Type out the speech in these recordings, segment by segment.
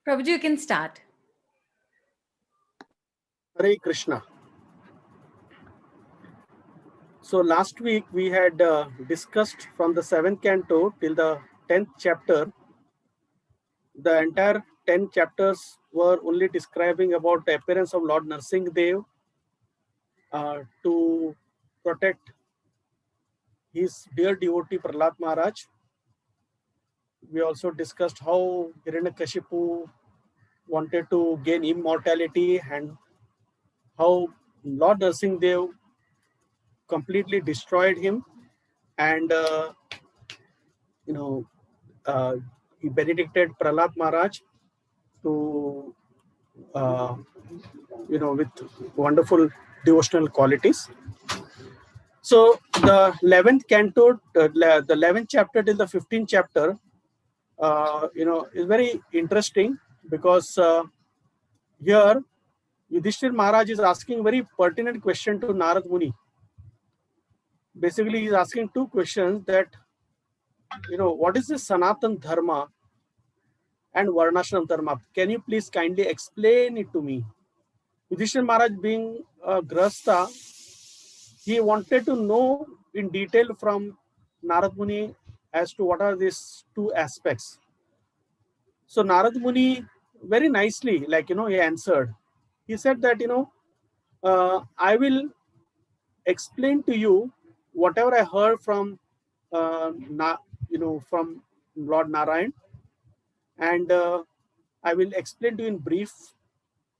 Prabhuji, you can start. Hare Krishna. So last week we had discussed from the 7th canto till the 10th chapter. The entire 10 chapters were only describing about the appearance of Lord Narsingh Dev to protect his dear devotee Prahlad Maharaj. We also discussed how Hiranyakashipu wanted to gain immortality and how Lord Narsingh Dev completely destroyed him, and he benedicted Prahlad Maharaj to with wonderful devotional qualities. So the 11th canto, the 11th chapter till the 15th chapter, is very interesting because here Yudhishthir Maharaj is asking very pertinent question to Narad Muni. Basically, he is asking two questions that, what is this Sanatan Dharma and Varnashram Dharma? Can you please kindly explain it to me? Yudhishthir Maharaj, being a Grahastha, he wanted to know in detail from Narad Muni as to what are these two aspects. So Narad Muni very nicely, he answered. He said that, I will explain to you whatever I heard from, from Lord Narayan, and I will explain to you in brief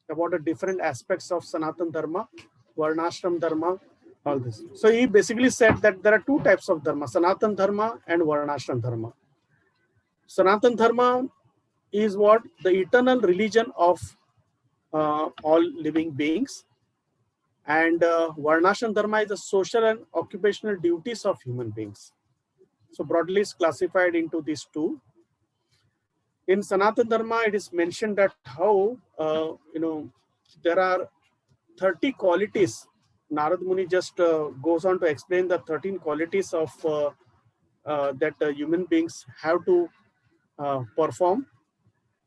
about the different aspects of Sanatan Dharma, Varnashram Dharma, all this. So he basically said that there are two types of Dharma, Sanatan Dharma and Varnashram Dharma. Sanatan Dharma is what? The eternal religion of all living beings. And Varnashram Dharma is the social and occupational duties of human beings. So broadly it's classified into these two. In Sanatan Dharma, it is mentioned that how, there are 30 qualities. Narad Muni just goes on to explain the 13 qualities of that human beings have to perform.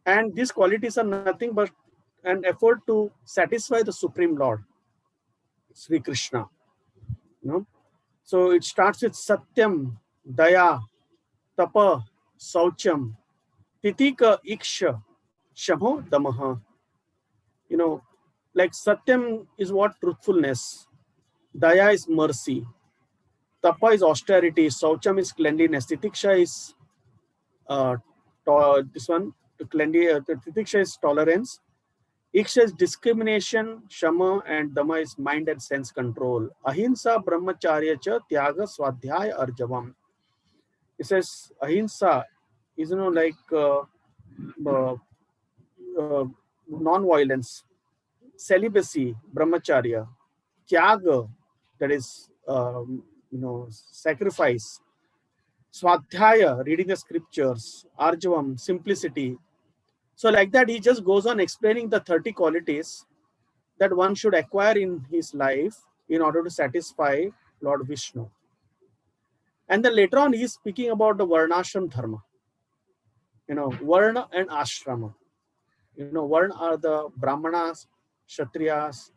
And these qualities are nothing but an effort to satisfy the Supreme Lord, Sri Krishna. So it starts with Satyam, Daya, Tapa, Saucham, Titika, Iksha, Shamo, Damaha. Like Satyam is what? Truthfulness. Daya is mercy. Tapa is austerity. Saucham is cleanliness. Titiksha is Titiksha is tolerance. Iksha is discrimination. Shama and Dama is mind and sense control. Ahimsa brahmacharya cha tyaga swadhyaya arjavam. It says ahimsa is non-violence, celibacy, brahmacharya, tyaga, that is sacrifice, swadhyaya, reading the scriptures, arjavam, simplicity. So like that, he just goes on explaining the 30 qualities that one should acquire in his life in order to satisfy Lord Vishnu. And then later on, he is speaking about the Varnashram Dharma. Varna and Ashrama. Varna are the Brahmanas, Kshatriyas,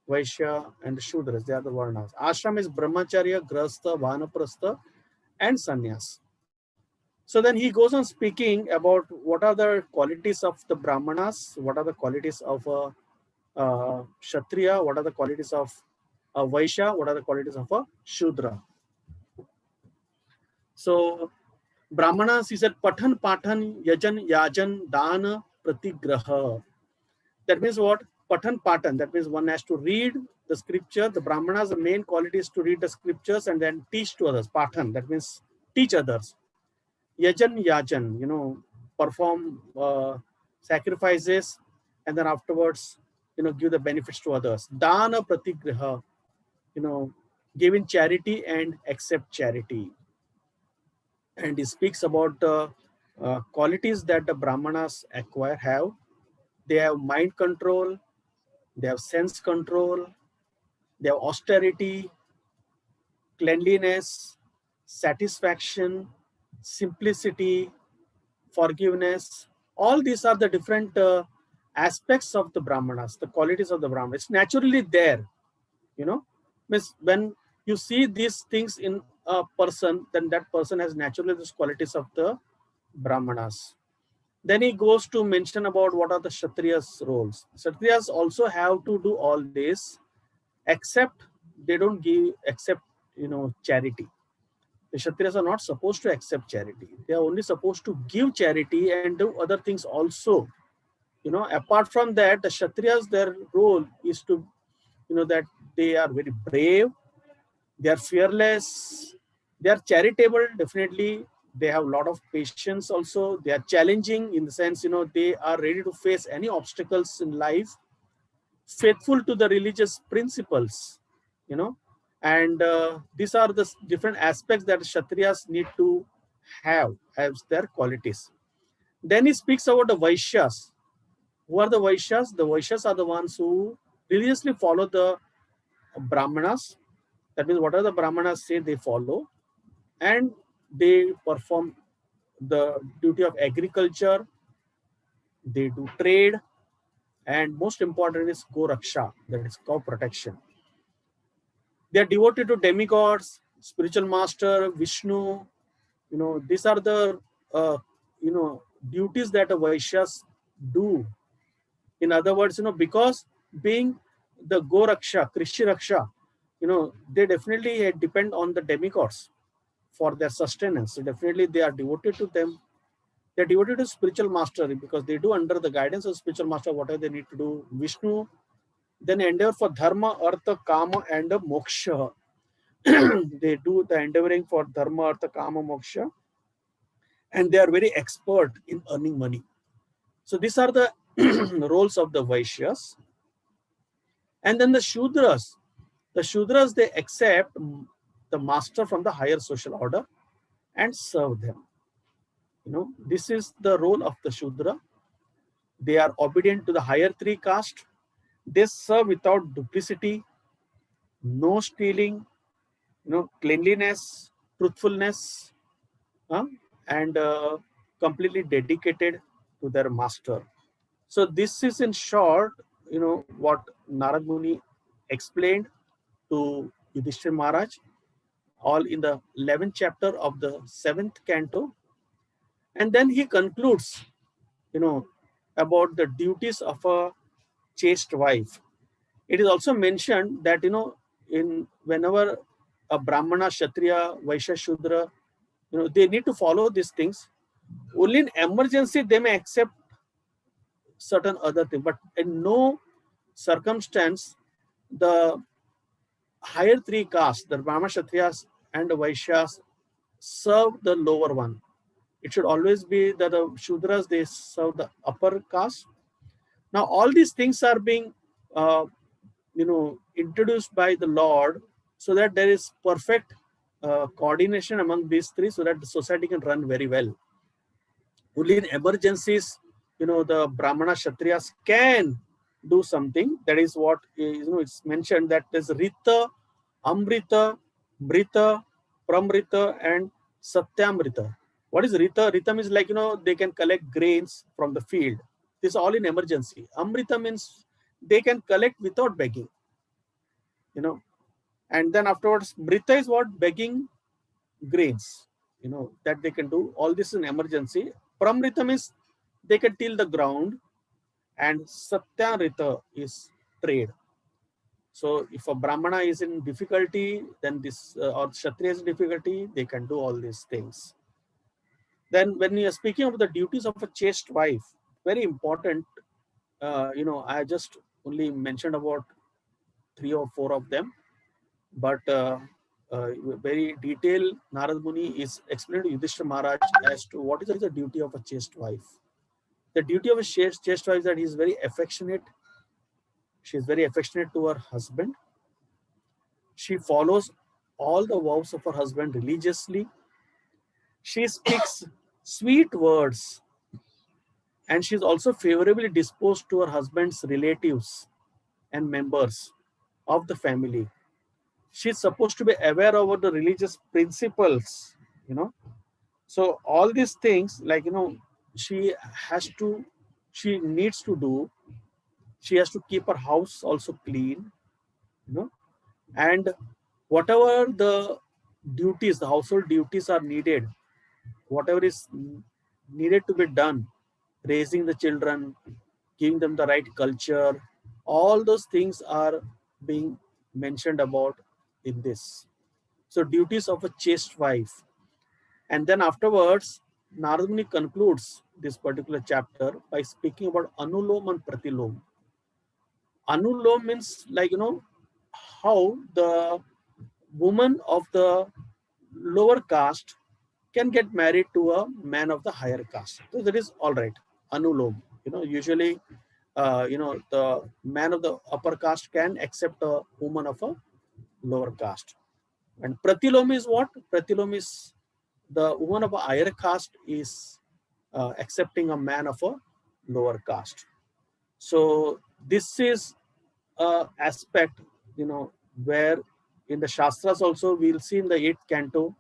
Vaishya, and the Shudras. They are the Varnas. Ashram is Brahmacharya, Grahastha, Vanaprastha, and Sannyas. So then he goes on speaking about what are the qualities of the Brahmanas, what are the qualities of a Kshatriya, what are the qualities of a Vaishya, what are the qualities of a Shudra. So Brahmanas, he said, Pathan, Pathan, Yajan, Yajan, Dana, Pratigraha. That means what? Pathan, Patan. That means one has to read the scripture. The Brahmanas, the main quality is to read the scriptures and then teach to others. Patan, that means teach others. Yajan, Yajan, perform sacrifices and then afterwards, give the benefits to others. Dana, Pratigraha, give in charity and accept charity. And he speaks about the qualities that the Brahmanas have. They have mind control, they have sense control, they have austerity, cleanliness, satisfaction, simplicity, forgiveness. All these are the different aspects of the Brahmanas, the qualities of the Brahmanas. It's naturally there, you know. Means when you see these things in a person, then that person has naturally these qualities of the Brahmanas. Then he goes to mention about what are the Kshatriyas' roles. Kshatriyas also have to do all this, except they don't give, except, charity. The Kshatriyas are not supposed to accept charity. They are only supposed to give charity and do other things also. Apart from that, the Kshatriyas, their role is to, that they are very brave, they are fearless, they are charitable, definitely. They have a lot of patience also. They are challenging in the sense, they are ready to face any obstacles in life, faithful to the religious principles, and these are the different aspects that Kshatriyas need to have as their qualities. Then he speaks about the Vaishyas. Who are the Vaishyas? The Vaishyas are the ones who religiously follow the Brahmanas. That means whatever the Brahmanas say, they follow, and they perform the duty of agriculture, they do trade, and most important is Go Raksha, that is cow protection. They are devoted to demigods, spiritual master, Vishnu. These are the duties that a Vaishyas do. In other words, because being the Go Raksha, Krishi Raksha, they definitely depend on the demigods for their sustenance. So definitely they are devoted to them. They're devoted to spiritual master because they do under the guidance of spiritual master whatever they need to do. Vishnu, then endeavor for dharma, artha, kama, and moksha. They do the endeavoring for dharma, artha, kama, moksha, and they are very expert in earning money. So these are the roles of the Vaishyas. And then the Shudras. The Shudras, they accept the master from the higher social order and serve them. This is the role of the Shudra. They are obedient to the higher three castes. They serve without duplicity, no stealing, cleanliness, truthfulness, and completely dedicated to their master. So this is in short, what Narad Muni explained to Yudhishthira Maharaj, all in the 11th chapter of the 7th canto. And then he concludes, about the duties of a chaste wife. It is also mentioned that, in whenever a Brahmana, Kshatriya, Vaishya, Shudra, they need to follow these things. Only in emergency, they may accept certain other things, but in no circumstance, the higher three castes, the Brahmana, Kshatriyas, and the Vaishyas, serve the lower one. It should always be that the Shudras, they serve the upper caste. Now, all these things are being, introduced by the Lord so that there is perfect coordination among these three so that the society can run very well. Only in emergencies, the Brahmana Kshatriyas can do something. That is what, it's mentioned that there's Rita, Amrita, Mrita, Pramrita, and Satyamrita. What is Rita? Rita means like, they can collect grains from the field. This is all in emergency. Amrita means they can collect without begging, and then afterwards, Mrita is what? Begging grains, that they can do. All this in emergency. Pramrita means they can till the ground, and Satyarita is trade. So if a Brahmana is in difficulty, then this, or Kshatriya is in difficulty, they can do all these things. Then when we are speaking about the duties of a chaste wife, very important, I just only mentioned about 3 or 4 of them, but very detailed, Narad Muni is explained to Yudhishthira Maharaj as to what is the duty of a chaste wife. The duty of a chaste wife is that he is very affectionate. She is very affectionate to her husband. She follows all the vows of her husband religiously. She speaks sweet words, and she is also favorably disposed to her husband's relatives and members of the family. She is supposed to be aware of the religious principles, you know. So all these things, like, she has to, she needs to do. She has to keep her house also clean, and whatever the duties, the household duties are needed, whatever is needed to be done, raising the children, giving them the right culture, all those things are being mentioned about in this. So duties of a chaste wife. And then afterwards, Narad Muni concludes this particular chapter by speaking about Anulom and Pratilom. Anulom means, like, how the woman of the lower caste can get married to a man of the higher caste. So that is all right. Anulom. Usually, the man of the upper caste can accept a woman of a lower caste. And Pratilom is what? Pratilom is the woman of a higher caste is accepting a man of a lower caste. So this is a aspect, where in the Shastras also we'll see in the 8th canto,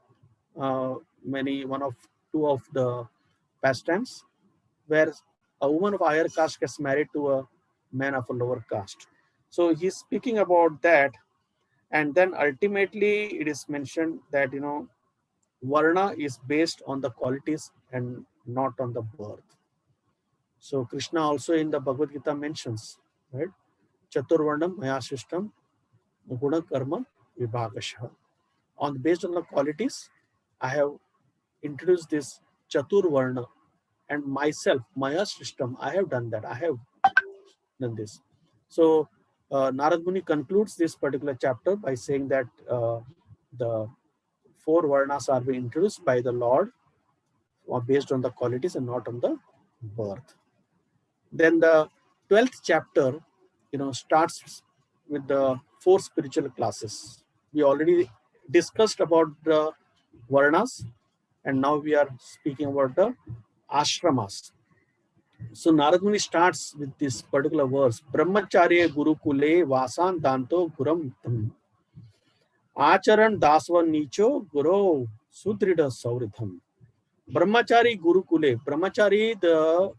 two of the pastimes, where a woman of higher caste gets married to a man of a lower caste. So he's speaking about that, and then ultimately it is mentioned that Varna is based on the qualities and not on the birth. So Krishna also in the Bhagavad Gita mentions, right? Chaturvarnam maya system guna karma vibhagasha. Based on the qualities, I have introduced this Chaturvarna, and myself, maya system, I have done that. I have done this. So Narad Muni concludes this particular chapter by saying that the 4 varnas are being introduced by the Lord based on the qualities and not on the birth. Then the 12th chapter, starts with the 4 spiritual classes. We already discussed about the varnas, and now we are speaking about the ashramas. So Narad Muni starts with this particular verse: Brahmacharya Gurukule Vasan Danto Guram Tam Acharan Dasva Nicho Guru Sudrida Sauritham. Brahmachari Gurukule. Brahmachari, the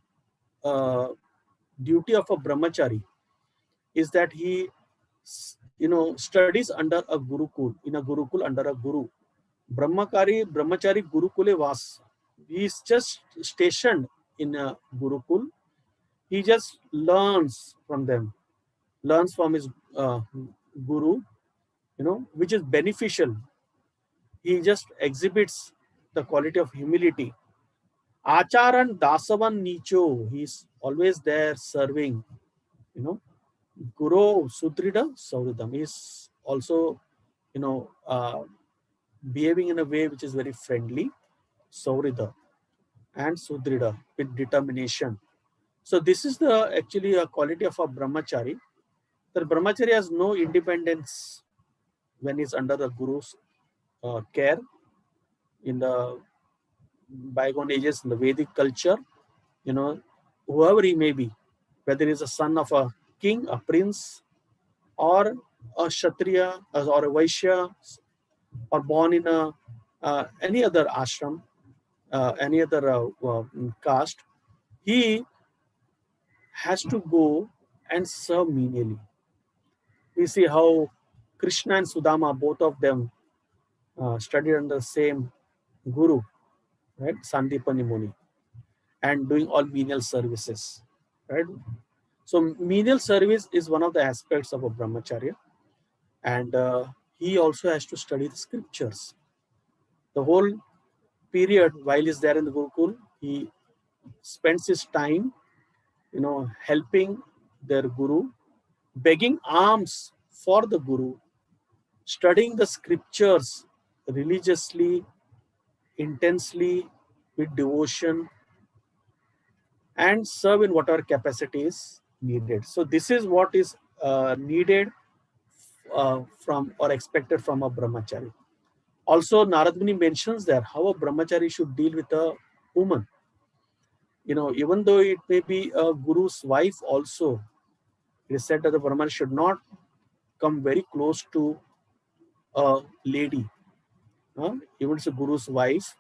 duty of a brahmachari is that he, studies under a gurukul, in a gurukul under a guru. Brahmachari Gurukule Vas. He is just stationed in a gurukul. He just learns from them, learns from his guru, which is beneficial. He just exhibits the quality of humility. Acharan Dasavan Nicho, he's always there serving, Guru Sudrida Sauridam is also, behaving in a way which is very friendly, Saurida, and Sudrida, with determination. So this is the actually a quality of a brahmachari. The brahmachari has no independence when he's under the guru's care. In the bygone ages, in the Vedic culture, whoever he may be, whether he's a son of a king, a prince, or a Kshatriya, or a Vaishya, or born in a any other ashram, any other caste, he has to go and serve menially. We see how Krishna and Sudama, both of them, studied under the same guru, right, Sandipani Muni, and doing all menial services, right? So menial service is one of the aspects of a brahmacharya, and he also has to study the scriptures. The whole period while he's there in the Gurukul, he spends his time, helping their guru, begging alms for the guru, studying the scriptures religiously, intensely, with devotion, and serve in whatever capacity is needed. So this is what is needed from or expected from a brahmachari. Also, Narad Muni mentions there how a brahmachari should deal with a woman. Even though it may be a guru's wife also, it is said that the brahman should not come very close to a lady. Even it's a guru's wife,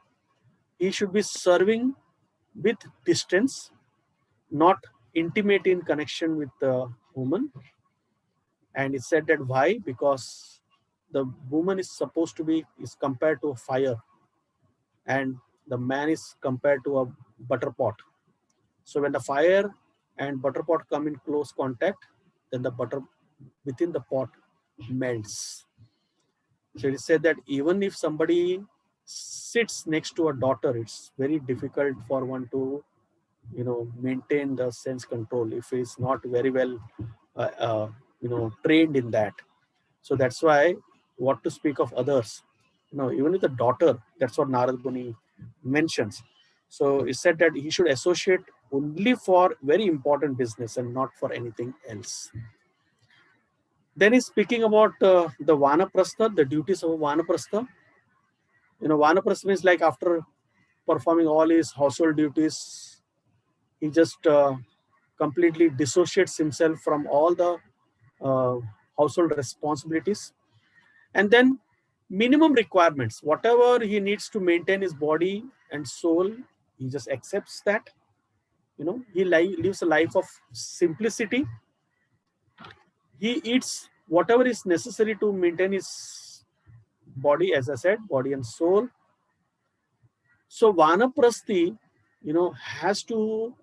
he should be serving with distance, not intimate in connection with the woman. And it's said that why? Because the woman is supposed to be is compared to a fire, and the man is compared to a butter pot. So when the fire and butter pot come in close contact, then the butter within the pot melts. So it is said that even if somebody sits next to a daughter, it's very difficult for one to maintain the sense control if he is not very well trained in that. So that's why, what to speak of others, even with a daughter, that's what Narad Muni mentions. So he said that he should associate only for very important business and not for anything else. Then he's speaking about the Vanaprastha, the duties of a Vanaprastha. Vanaprastha means like after performing all his household duties, he just completely dissociates himself from all the uh, household responsibilities. And then minimum requirements, whatever he needs to maintain his body and soul, he just accepts that. He lives a life of simplicity. He eats whatever is necessary to maintain his body, as I said, body and soul. So Vanaprasthi, has to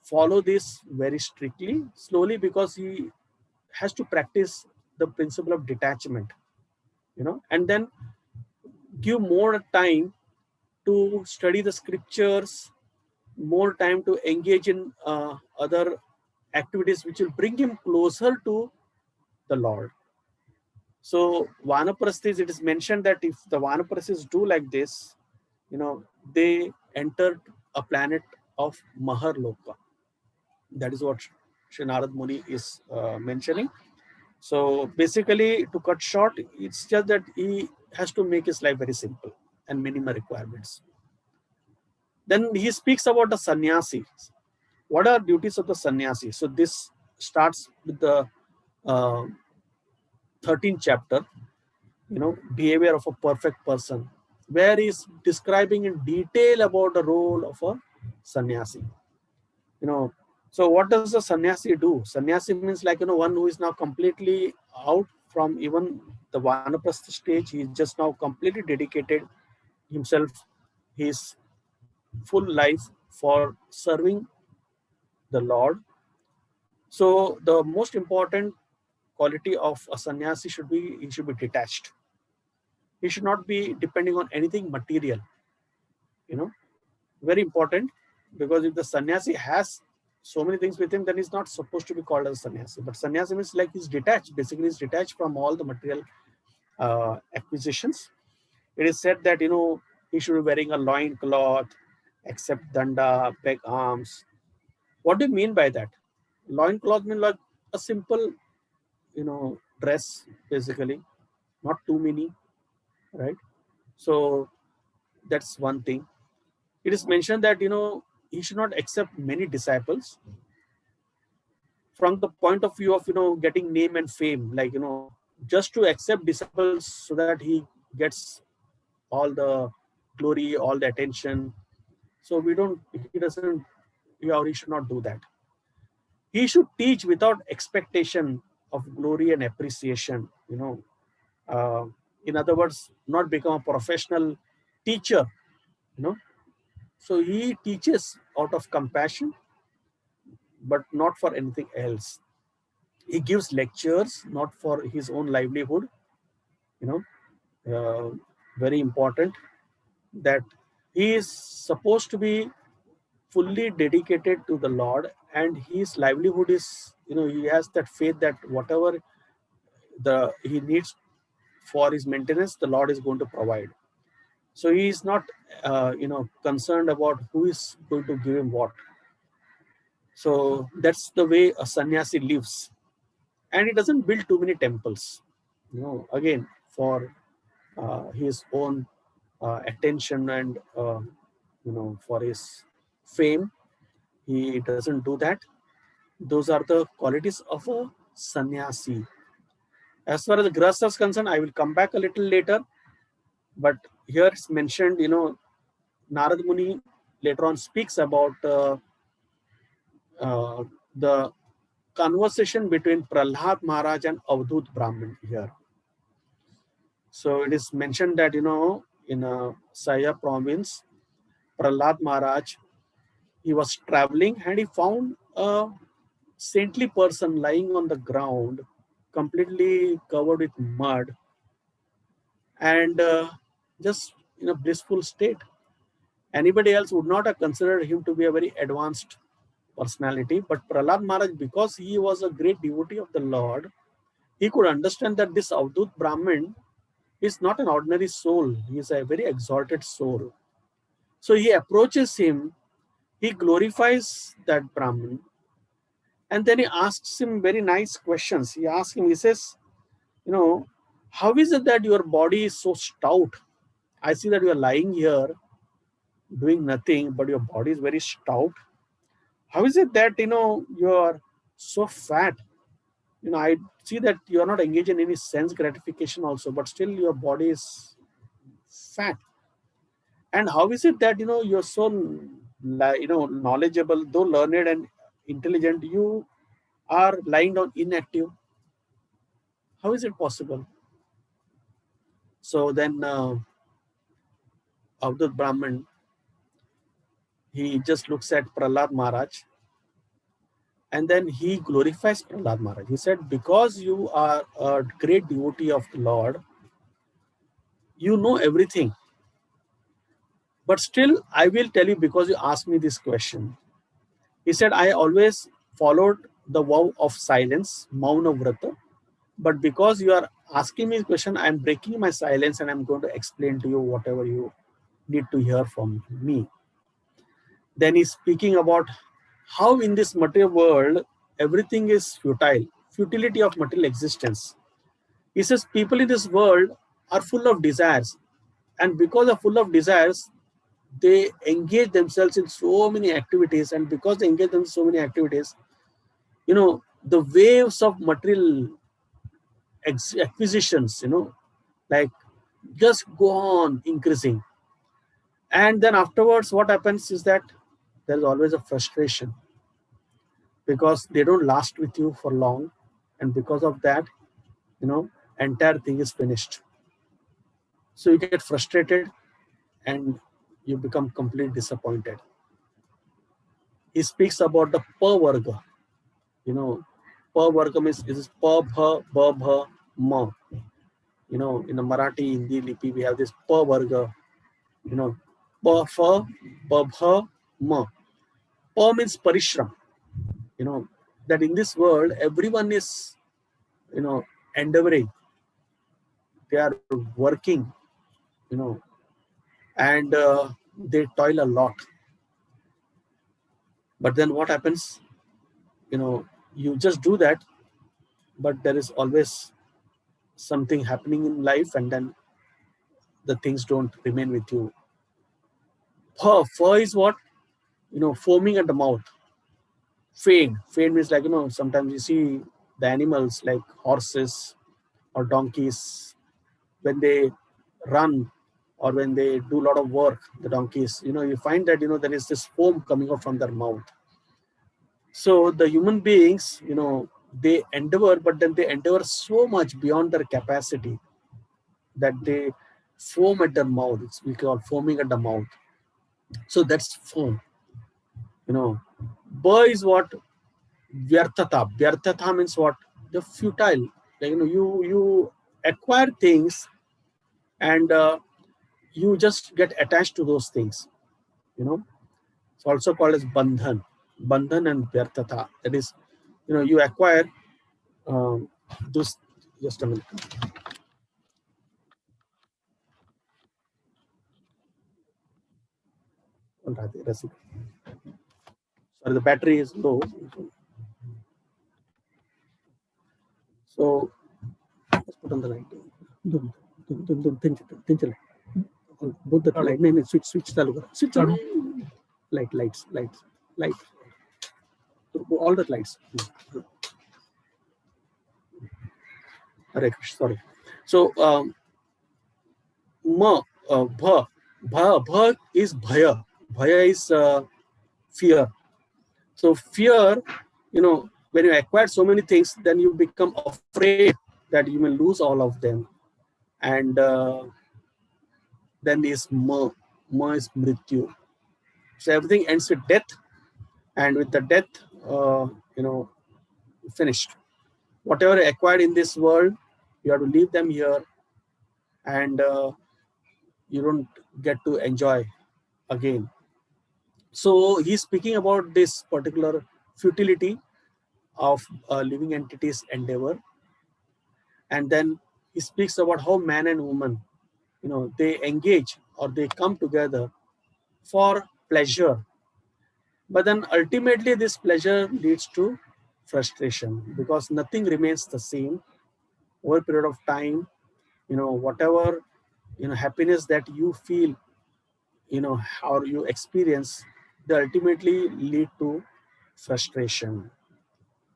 follow this very strictly, slowly, because he has to practice the principle of detachment, and then give more time to study the scriptures, more time to engage in other activities which will bring him closer to the Lord. So Vanaprasthis, it is mentioned that if the Vanaprasthis do like this, they entered a planet of Maharloka. That is what Sri Narad Muni is mentioning. So basically, to cut short, it's just that he has to make his life very simple and minimum requirements. Then he speaks about the sannyasi. What are duties of the sannyasi? So this starts with the 13th chapter, behavior of a perfect person, where he's describing in detail about the role of a sannyasi. So what does a sannyasi do? Sannyasi means like, one who is now completely out from even the Vanaprastha stage. He is just now completely dedicated himself, his full life for serving the Lord. So the most important quality of a sannyasi should be, he should be detached. He should not be depending on anything material. Very important, because if the sannyasi has so many things with him, then he's not supposed to be called as sannyasi. But sannyasi means like he's detached. Basically, he's detached from all the material acquisitions. It is said that he should be wearing a loin cloth, except danda, peg arms. What do you mean by that? Loin cloth means like a simple, dress, basically, not too many, right? So that's one thing. It is mentioned that he should not accept many disciples from the point of view of getting name and fame, like just to accept disciples so that he gets all the glory, all the attention. So he doesn't, or he should not do that. He should teach without expectation of glory and appreciation. uh, in other words, not become a professional teacher. you know so he teaches out of compassion, but not for anything else. He gives lectures not for his own livelihood. you know uh, Very important that he is supposed to be fully dedicated to the Lord, and his livelihood is, he has that faith that whatever he needs for his maintenance, the Lord is going to provide. So he is not concerned about who is going to give him what. So that's the way a sannyasi lives. And he doesn't build too many temples. Again, for his own attention and for his fame. He doesn't do that. Those are the qualities of a sannyasi. As far as the grahastha is concerned, I will come back a little later. But here it's mentioned, Narad Muni later on speaks about the conversation between Prahlad Maharaj and Avadhut Brahmin here. So it is mentioned that, in Saya province, Prahlad Maharaj, he was traveling and he found a saintly person lying on the ground, completely covered with mud and just in a blissful state. Anybody else would not have considered him to be a very advanced personality, but Prahlad Maharaj, because he was a great devotee of the Lord, he could understand that this Avadhut Brahmin is not an ordinary soul. He is a very exalted soul. So he approaches him, he glorifies that Brahmin, and then he asks him very nice questions. He asks him, he says, how is it that your body is so stout? I see that you are lying here doing nothing, but your body is very stout. How is it that, you are so fat? I see that you are not engaged in any sense gratification also, but still your body is fat. And how is it that, you're so, knowledgeable, though learned and intelligent, you are lying down inactive? How is it possible? So then Avadhut Brahman, he just looks at Prahlad Maharaj and then he glorifies Prahlad Maharaj. He said, because you are a great devotee of the Lord, you know everything. But still, I will tell you because you asked me this question. He said, I always followed the vow of silence, Mauna Vrata. But because you are asking me this question, I am breaking my silence and I am going to explain to you whatever you need to hear from me. Then he's speaking about how in this material world, everything is futile, futility of material existence. He says people in this world are full of desires. And because they're full of desires, they engage themselves in so many activities. And because they engage them in so many activities, the waves of material acquisitions, like just go on increasing. And then afterwards, what happens is that there's always a frustration because they don't last with you for long. And because of that, entire thing is finished. So you get frustrated and you become completely disappointed. He speaks about the pavarga. Pavarga means this is pa, bha, ba, bha, ma. In the Marathi, Hindi, Lipi, we have this pavarga. Pa, fa, ba, bha, ma. Pa means parishram. That in this world, everyone is, endeavoring. They are working, you know, and they toil a lot. But then what happens? You just do that, but there is always something happening in life, and then the things don't remain with you. Fur is what? Foaming at the mouth. Fain means like, sometimes you see the animals like horses or donkeys, when they run or when they do a lot of work, the donkeys, you find that, there is this foam coming out from their mouth. So the human beings, they endeavor, but then they endeavor so much beyond their capacity that they foam at their mouth. We call foaming at the mouth. So that's foam. Ba is what? Vyarthata. Vyarthata means what? The futile. Like, you acquire things and you just get attached to those things. It's also called as bandhan. Bandhan and vyarthata. That is, you acquire those. Just a minute. Sorry, the battery is low. So let's put on the light. both the light. No, switch चालू करा. Switch on. Lights. All the lights. Hare Krishna. Sorry. So bha is bhaya. Bhaya is fear. So fear, when you acquire so many things, then you become afraid that you will lose all of them. And then is ma. Ma is mrityu. So everything ends with death, and with the death, finished. Whatever acquired in this world, you have to leave them here, and you don't get to enjoy again. So he's speaking about this particular futility of living entities' endeavor, and then he speaks about how man and woman, they engage or they come together for pleasure, but then ultimately this pleasure leads to frustration because nothing remains the same over a period of time. Whatever happiness that you feel, or you experience, they ultimately lead to frustration.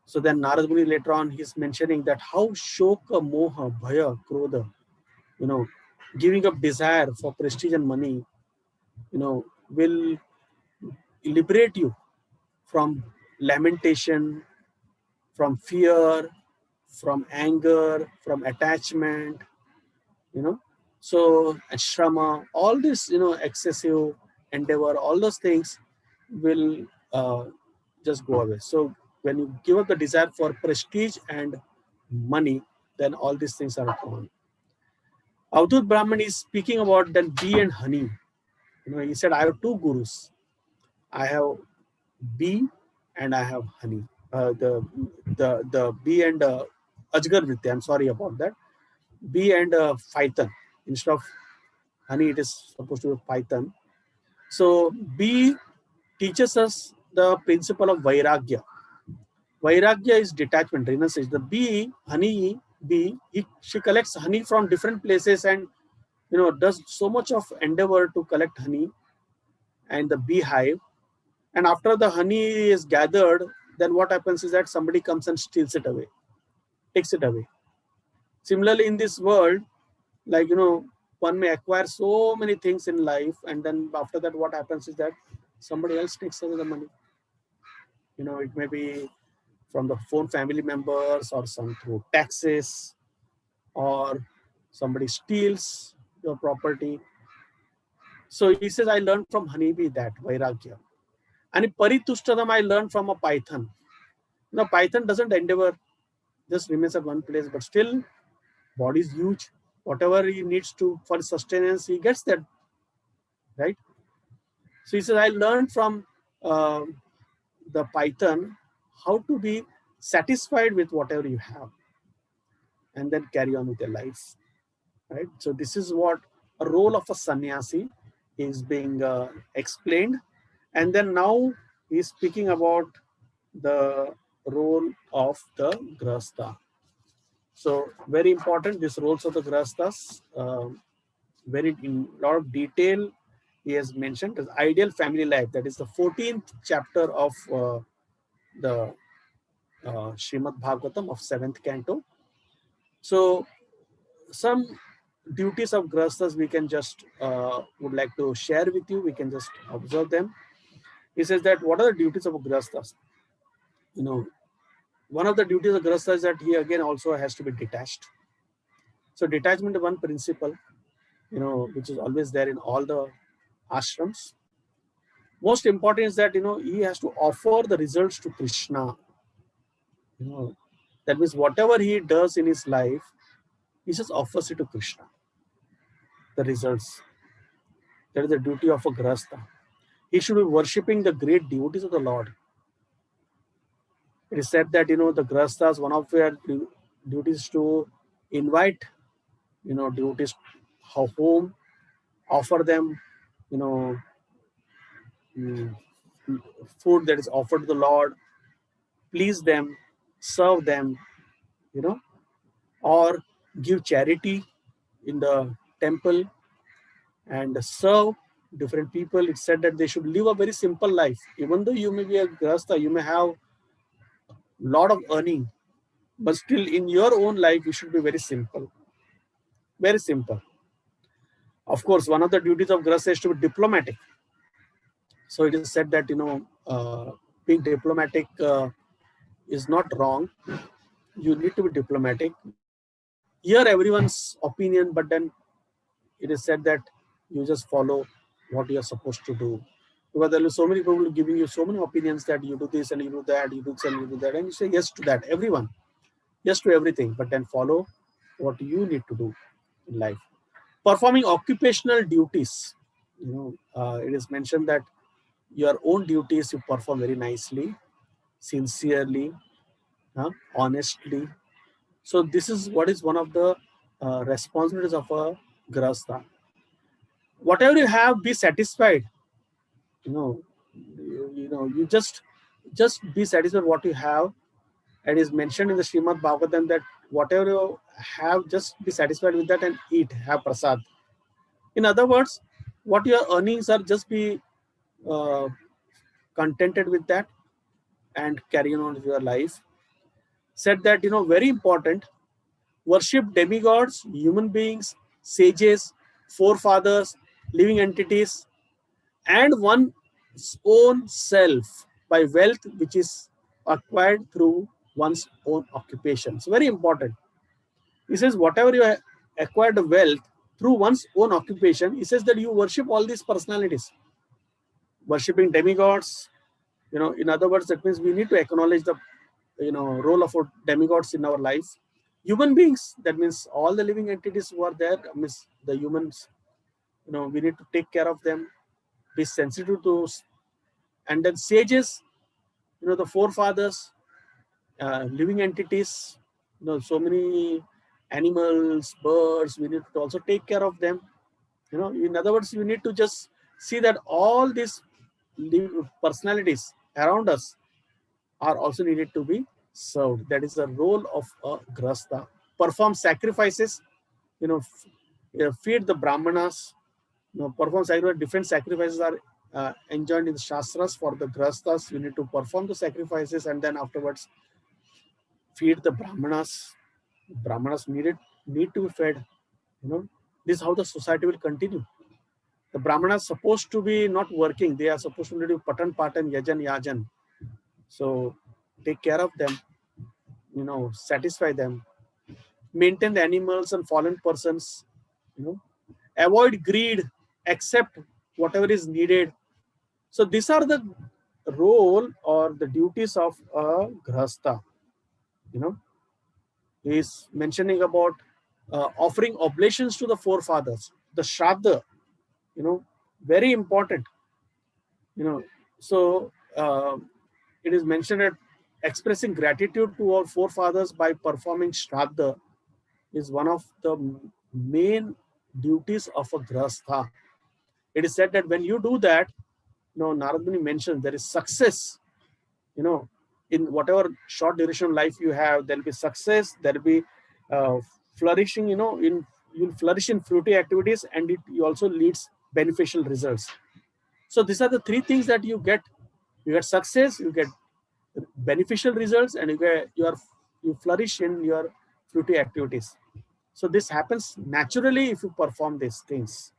So then Narad Muni later on, he's mentioning that how shoka, moha, bhaya, krodha, giving up desire for prestige and money, will liberate you from lamentation, from fear, from anger, from attachment, So shrama, all this, excessive endeavor, all those things will just go away. So when you give up the desire for prestige and money, then all these things are gone. Avadhut Brahman is speaking about then bee and honey. He said, I have two gurus. I have bee and I have honey. The bee and Ajgar Vidya, I'm sorry about that. Bee and python. Instead of honey, it is supposed to be python. So bee teaches us the principle of vairagya. Vairagya is detachment, renunciation. The bee, honey bee, she collects honey from different places and does so much of endeavor to collect honey and the beehive. And after the honey is gathered, then what happens is that somebody comes and steals it away, takes it away. Similarly, in this world, like one may acquire so many things in life, and then after that, what happens is that somebody else takes away the money. It may be from the phone family members or some through taxes, or somebody steals your property. So he says, I learned from honeybee that vairagya. And paritushtadam I learned from a python. Python doesn't endeavor, just remains at one place, but still body is huge. Whatever he needs to for sustenance, he gets that, right? So he says, I learned from the python how to be satisfied with whatever you have and then carry on with your life, right? So this is what a role of a sannyasi is being explained. And then now he's speaking about the role of the grahastha. So very important, these roles of the grahasthas, very in a lot of detail he has mentioned as ideal family life. That is the 14th chapter of the Srimad Bhagavatam of 7th canto. So some duties of grahasthas we can just would like to share with you. We can just observe them. He says that what are the duties of grahasthas? One of the duties of grahastha is that he again also has to be detached. So detachment is one principle, which is always there in all the ashrams. Most important is that he has to offer the results to Krishna. That means whatever he does in his life, he just offers it to Krishna. The results. That is the duty of a grahastha. He should be worshipping the great devotees of the Lord. It is said that the grahasthas, one of their duties to invite devotees home, offer them food that is offered to the Lord, please them, serve them, or give charity, in the temple and serve different people. It's said that they should live a very simple life. Even though you may be a grasta, you may have lot of earning, but still in your own life you should be very simple. Very simple. Of course, one of the duties of grasta is to be diplomatic. So it is said that being diplomatic is not wrong. You need to be diplomatic, hear everyone's opinion, but then it is said that you just follow what you are supposed to do. Because there are so many people giving you so many opinions that you do this and you do that, you do this and you do that, and you say yes to that, everyone, yes to everything, but then follow what you need to do in life. Performing occupational duties. It is mentioned that your own duties you perform very nicely, sincerely, honestly. So this is what is one of the responsibilities of a grahastha. Whatever you have, be satisfied. You just be satisfied what you have. And is mentioned in the Srimad Bhagavatam that whatever you have, just be satisfied with that and eat, have prasad. In other words, what your earnings are, just be uh, contented with that and carry on with your life. Said that, very important, worship demigods, human beings, sages, forefathers, living entities, and one's own self by wealth which is acquired through one's own occupation. It's very important. He says, whatever you acquired wealth through one's own occupation, he says that you worship all these personalities, worshipping demigods. In other words, that means we need to acknowledge the role of our demigods in our life. Human beings, that means all the living entities who are there, means the humans. We need to take care of them, be sensitive to those. And then sages, the forefathers, living entities, so many animals, birds, we need to also take care of them. In other words, you need to just see that all these personalities around us are also needed to be served. That is the role of a grahastha. Perform sacrifices, feed the brahmanas, perform sacrifices. Different sacrifices are enjoined in the shastras. For the grahasthas, you need to perform the sacrifices and then afterwards feed the brahmanas. Brahmanas need to be fed. This is how the society will continue. The brahmanas supposed to be not working. They are supposed to do patan patan yajan yajan. So take care of them, satisfy them, maintain the animals and fallen persons, avoid greed, accept whatever is needed. So these are the role or the duties of a grahastha. Is mentioning about offering oblations to the forefathers, the shraddha, very important. So it is mentioned that expressing gratitude to our forefathers by performing shraddha is one of the main duties of a grahastha. It is said that when you do that, Narad Muni mentions there is success. In whatever short duration life you have, there will be success. There will be flourishing. You'll flourish in fruity activities, and it also leads beneficial results. So these are the three things that you get. You get success, you get beneficial results, and you flourish in your fruity activities. So this happens naturally if you perform these things.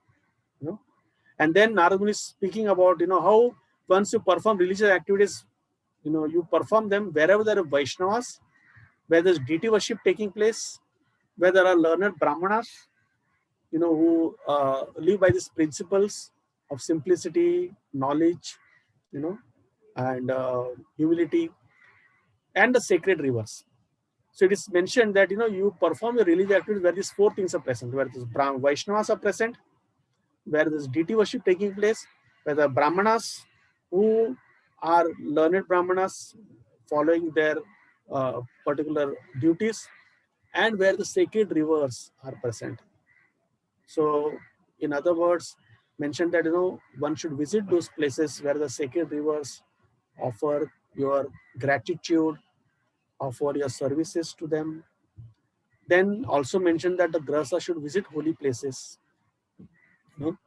And then Narad Muni is speaking about how once you perform religious activities, you perform them wherever there are Vaishnavas, where there's deity worship taking place, where there are learned Brahmanas, who live by these principles of simplicity, knowledge, and humility, and the sacred rivers. So it is mentioned that you perform your religious activities where these four things are present, where these Vaishnavas are present, where there's deity worship taking place, where the Brahmanas who are learned Brahmanas following their particular duties, and where the sacred rivers are present. So, in other words, mentioned that one should visit those places where the sacred rivers, offer your gratitude, offer your services to them, Then also mentioned that the grahastha should visit holy places. You know,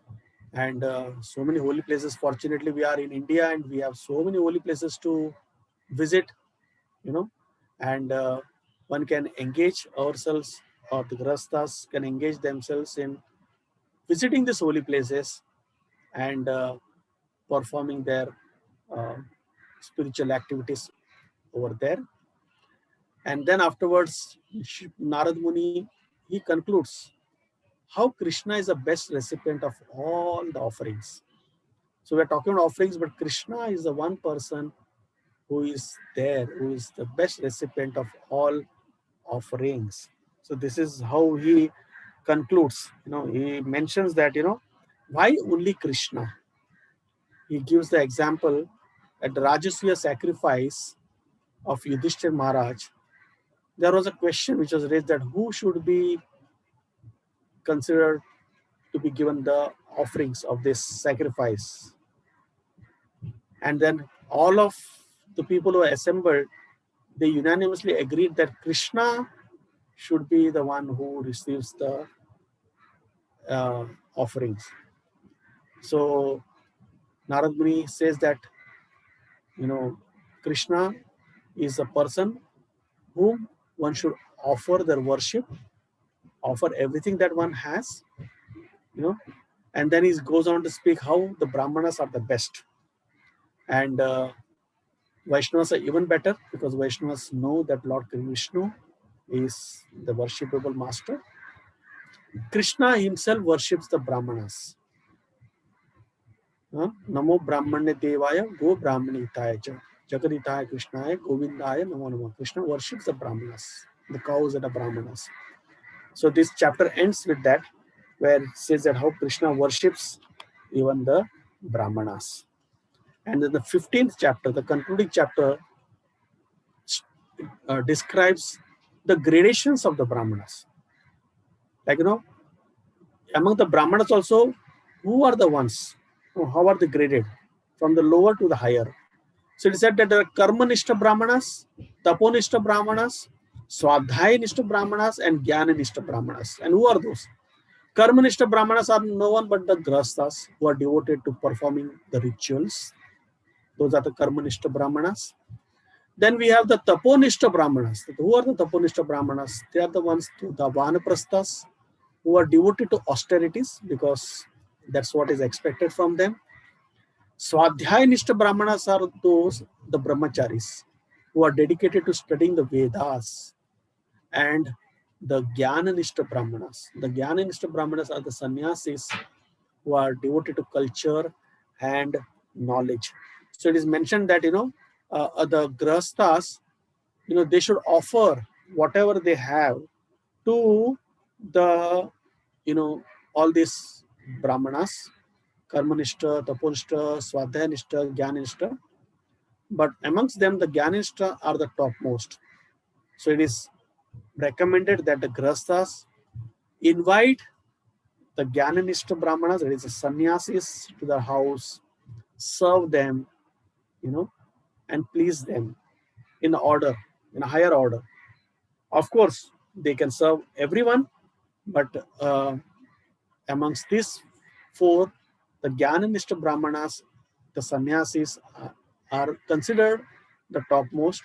and so many holy places. Fortunately, we are in India and we have so many holy places to visit. You know, and one can engage ourselves, or the grahasthas can engage themselves in visiting these holy places and performing their uh, spiritual activities over there. And then afterwards, Narad Muni, he concludes how Krishna is the best recipient of all the offerings. So we're talking about offerings, but Krishna is the one person who is there, who is the best recipient of all offerings. So this is how he concludes. He mentions that, why only Krishna? He gives the example at the Rajasuya sacrifice of Yudhishthir Maharaj. There was a question which was raised that who should be considered to be given the offerings of this sacrifice. And then all of the people who were assembled, they unanimously agreed that Krishna should be the one who receives the offerings. So Narad Muni says that, Krishna is a person whom one should offer their worship, offer everything that one has, and then he goes on to speak how the Brahmanas are the best. And Vaishnavas are even better because Vaishnavas know that Lord Vishnu is the worshipable master. Krishna himself worships the Brahmanas. Namo Brahmane Devaya Go Brahmanitaya Cha Jagaditaya Krishnaya Govindaya Namo Namo. Krishna worships the Brahmanas, the cows and the Brahmanas. So this chapter ends with that, where it says that how Krishna worships even the Brahmanas. And in the 15th chapter, the concluding chapter, describes the gradations of the Brahmanas. Like, among the Brahmanas also, who are the ones? How are they graded? From the lower to the higher. So it is said that there are Karmanishta Brahmanas, Taponishta Brahmanas, Swadhyayinishta Brahmanas, and Jnananishta Brahmanas. And who are those? Karmanishta Brahmanas are no one but the Grahasthas who are devoted to performing the rituals. Those are the Karmanishta Brahmanas. Then we have the Taponishta Brahmanas. Who are the Taponishta Brahmanas? They are the ones, the Vanaprasthas, who are devoted to austerities because that's what is expected from them. Swadhyayinishta Brahmanas are those, the Brahmacharis, who are dedicated to studying the Vedas. And the Jnananishta Brahmanas. The Jnananishta Brahmanas are the sannyasis who are devoted to culture and knowledge. So it is mentioned that, the Grahasthas, they should offer whatever they have to the, all these Brahmanas, Karmanishta, Taponishta, Swadhyayinishta, Jnananishta. But amongst them, the Jnananishta are the topmost. So it is recommended that the Grahasthas invite the Jnananishta Brahmanas, that is the sannyasis, to their house, serve them, and please them in order, in a higher order. Of course, they can serve everyone, but amongst these four, the Jnananishta Brahmanas, the sannyasis, are considered the topmost,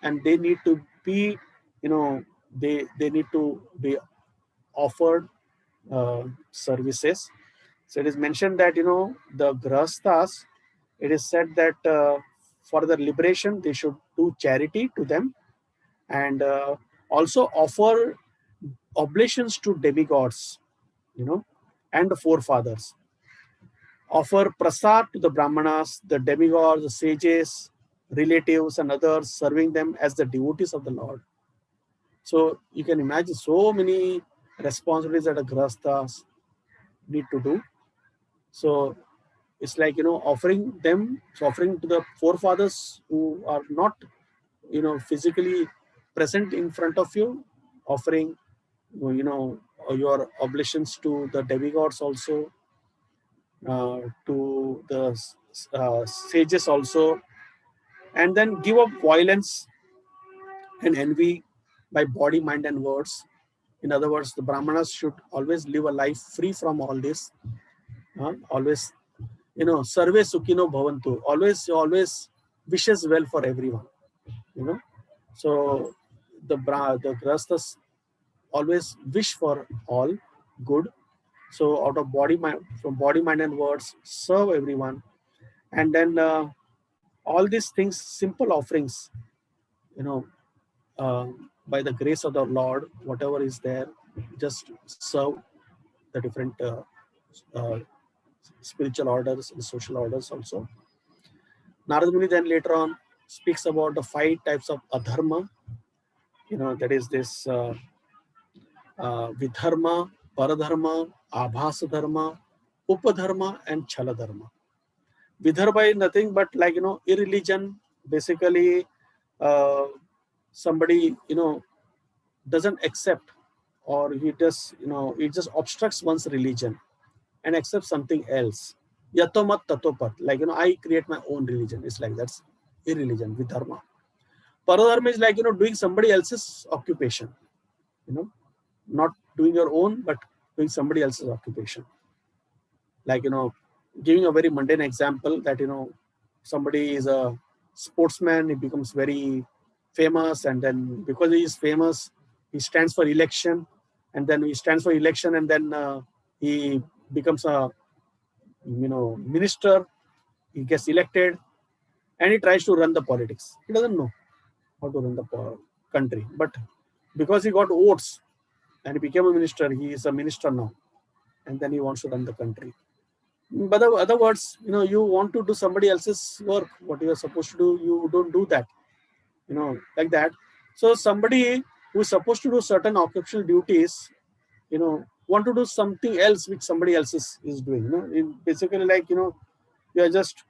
and they need to be, they need to be offered services. So it is mentioned that, the Grahasthas, it is said that for their liberation, they should do charity to them and also offer oblations to demigods, and the forefathers. Offer prasad to the Brahmanas, the demigods, the sages, relatives, and others, serving them as the devotees of the Lord. So you can imagine so many responsibilities that a Grahasthas need to do. So it's like, offering to the forefathers who are not, physically present in front of you, offering, your oblations to the demigods also, to the sages also, and then give up violence and envy by body, mind, and words. In other words, the Brahmanas should always live a life free from all this. Always, sarve sukhino bhavantu. Always wishes well for everyone. So the grastas always wish for all good. So out of body, mind, from body, mind, and words, serve everyone, and then all these things, simple offerings, you know, uh, by the grace of the Lord, whatever is there, just serve the different uh, spiritual orders and social orders also. Narad Muni then later on speaks about the 5 types of adharma. That is this vidharma, paradharma, abhasa dharma, upadharma, and chala dharma. Vidharma is nothing but like, irreligion. Basically, uh, somebody, doesn't accept, or he does, it just obstructs one's religion and accepts something else. Yatomat tatopat, like, I create my own religion. It's like that's irreligion, vidharma. Paradharma is like, doing somebody else's occupation, not doing your own, but doing somebody else's occupation. Like, giving a very mundane example that, somebody is a sportsman, he becomes very famous, and then because he is famous, he stands for election, and then he becomes a, minister, he gets elected, and he tries to run the politics. He doesn't know how to run the country, but because he got votes and he became a minister, he is a minister now, and then he wants to run the country. But in other words, you want to do somebody else's work, what you are supposed to do, you don't do that, like that. So somebody who is supposed to do certain occupational duties, want to do something else which somebody else is doing. Basically, like, you are just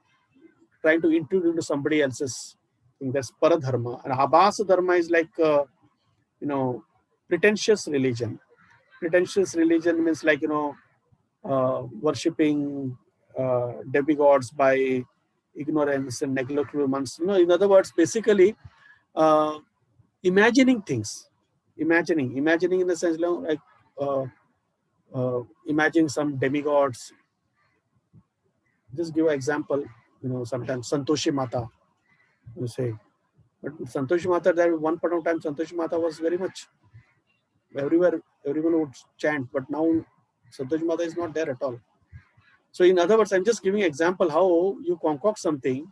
trying to intrude into somebody else's thing. That's paradharma. And abhasa dharma is like, pretentious religion. Pretentious religion means like, worshipping demigods by ignorance and negligence. In other words, basically, imagining things. Imagining in the sense, like, imagining some demigods. Just give an example. Sometimes Santoshi Mata, you say. But Santoshi Mata, there one point of time, Santoshi Mata was very much everywhere. Everyone would chant, but now Santoshi Mata is not there at all. So in other words, I'm just giving an example how you concoct something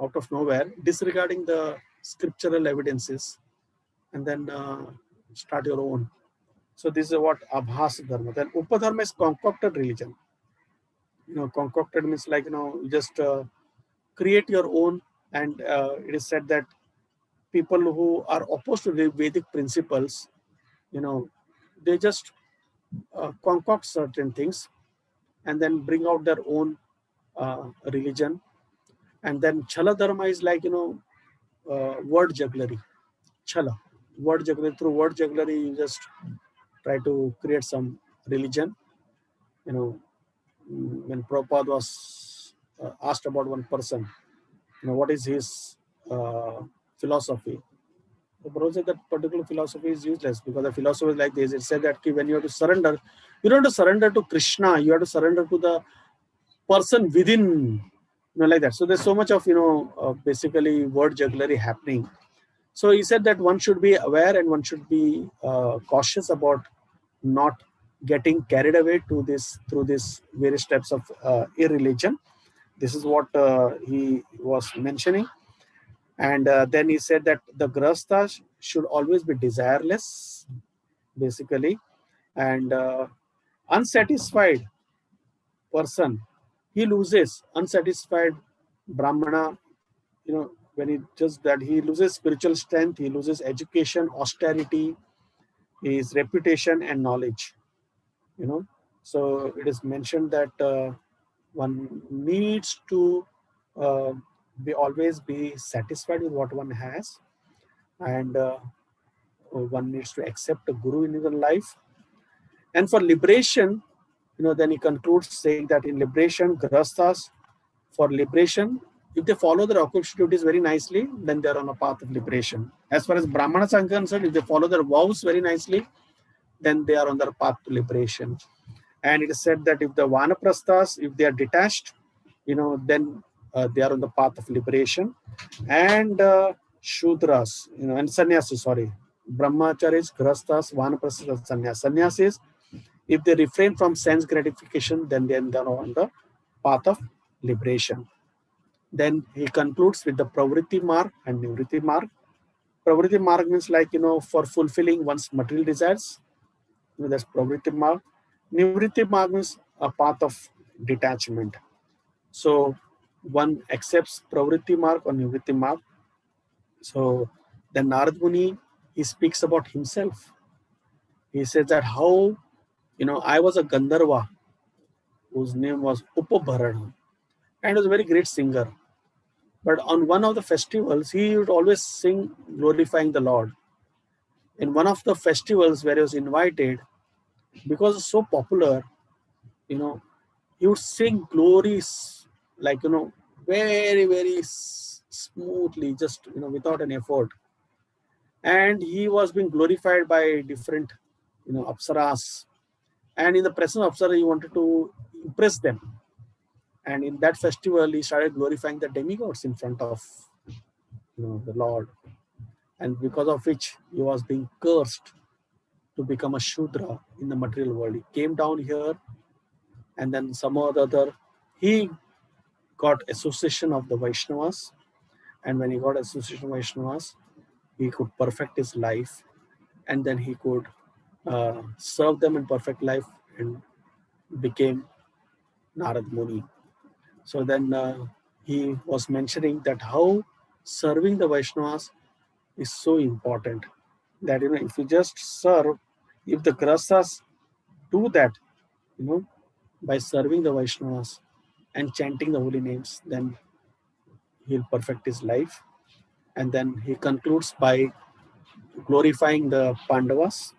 out of nowhere, disregarding the scriptural evidences, and then start your own. So this is what abhas dharma. Then upadharma is concocted religion. Concocted means like, just create your own, and it is said that people who are opposed to the Vedic principles, they just concoct certain things and then bring out their own religion. And then chala dharma is like, word jugglery. Chala, word jugglery. Through word jugglery, you just try to create some religion. When Prabhupada was asked about one person, what is his philosophy? The Prabhupada said that particular philosophy is useless, because the philosophy is like this. It said that when you have to surrender, you don't have to surrender to Krishna, you have to surrender to the person within, like that. So there's so much of, basically word jugglery happening. So he said that one should be aware and one should be cautious about not getting carried away through this various steps of irreligion. This is what he was mentioning. And then he said that the grahastha should always be desireless, basically, and unsatisfied person, he loses. Unsatisfied brahmana, when he does that, he loses spiritual strength, he loses education, austerity, his reputation and knowledge. So it is mentioned that one needs to always be satisfied with what one has, and one needs to accept a guru in his life. And for liberation, then he concludes saying that in liberation, grahasthas, for liberation, if they follow their occupational duties very nicely, then they are on a path of liberation. As far as brahmanas are concerned, if they follow their vows very nicely, then they are on their path to liberation. And it is said that if the vanaprasthas, if they are detached, then they are on the path of liberation. And shudras, and sannyasis, sorry, brahmacharis, grahasthas, vanaprasthas, sannyasis, if they refrain from sense gratification, then they are on the path of liberation. Then he concludes with the pravritti marg and nivritti marg. Pravritti marg means for fulfilling one's material desires. That's pravritti marg. Nivritti marg means a path of detachment. So one accepts pravritti marg or nivritti marg. So then Narad Muni, he speaks about himself. He says that how, I was a Gandharva whose name was Upabharana, and was a very great singer. But on one of the festivals, he would always sing glorifying the Lord. In one of the festivals where he was invited, because it's so popular, he would sing glories like, very, very smoothly, just, without an effort. And he was being glorified by different, apsaras. And in the presence of apsara, he wanted to impress them. And in that festival, he started glorifying the demigods in front of, the Lord. And because of which he was being cursed to become a Shudra in the material world. He came down here, and then some or the other, he got association of the Vaishnavas. And when he got association of Vaishnavas, he could perfect his life, and then he could serve them in perfect life and became Narad Muni. So then he was mentioning that how serving the Vaishnavas is so important. That if you just serve, if the grasas do that, by serving the Vaishnavas and chanting the holy names, then he'll perfect his life. And then he concludes by glorifying the Pandavas.